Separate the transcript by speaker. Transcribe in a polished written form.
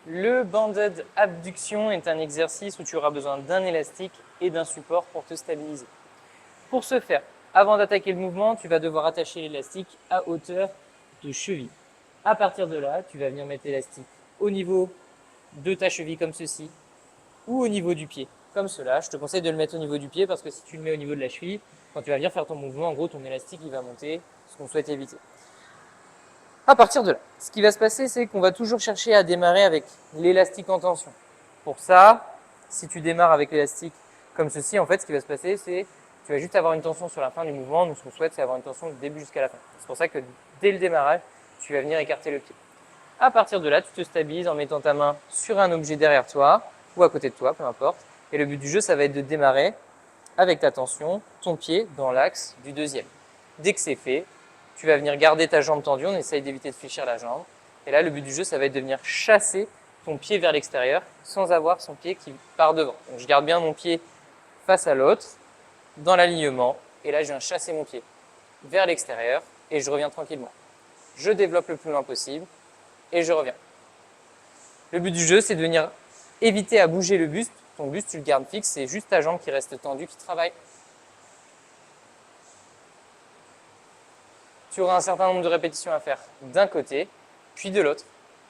Speaker 1: Le banded abduction est un exercice où tu auras besoin d'un élastique et d'un support pour te stabiliser. Pour ce faire, avant d'attaquer le mouvement, tu vas devoir attacher l'élastique à hauteur de cheville. À partir de là, tu vas venir mettre l'élastique au niveau de ta cheville comme ceci ou au niveau du pied comme cela. Je te conseille de le mettre au niveau du pied parce que si tu le mets au niveau de la cheville, quand tu vas venir faire ton mouvement, en gros ton élastique il va monter, ce qu'on souhaite éviter. À partir de là, ce qui va se passer, c'est qu'on va toujours chercher à démarrer avec l'élastique en tension. Pour ça, si tu démarres avec l'élastique comme ceci, en fait, ce qui va se passer, c'est que tu vas juste avoir une tension sur la fin du mouvement. Nous, ce qu'on souhaite, c'est avoir une tension du début jusqu'à la fin. C'est pour ça que dès le démarrage, tu vas venir écarter le pied. À partir de là, tu te stabilises en mettant ta main sur un objet derrière toi ou à côté de toi, peu importe. Et le but du jeu, ça va être de démarrer avec ta tension, ton pied dans l'axe du deuxième. Dès que c'est fait, tu vas venir garder ta jambe tendue, on essaye d'éviter de fléchir la jambe. Et là, le but du jeu, ça va être de venir chasser ton pied vers l'extérieur sans avoir son pied qui part devant. Donc je garde bien mon pied face à l'autre, dans l'alignement, et là je viens chasser mon pied vers l'extérieur et je reviens tranquillement. Je développe le plus loin possible et je reviens. Le but du jeu, c'est de venir éviter à bouger le buste. Ton buste, tu le gardes fixe, c'est juste ta jambe qui reste tendue, qui travaille. Tu auras un certain nombre de répétitions à faire d'un côté, puis de l'autre.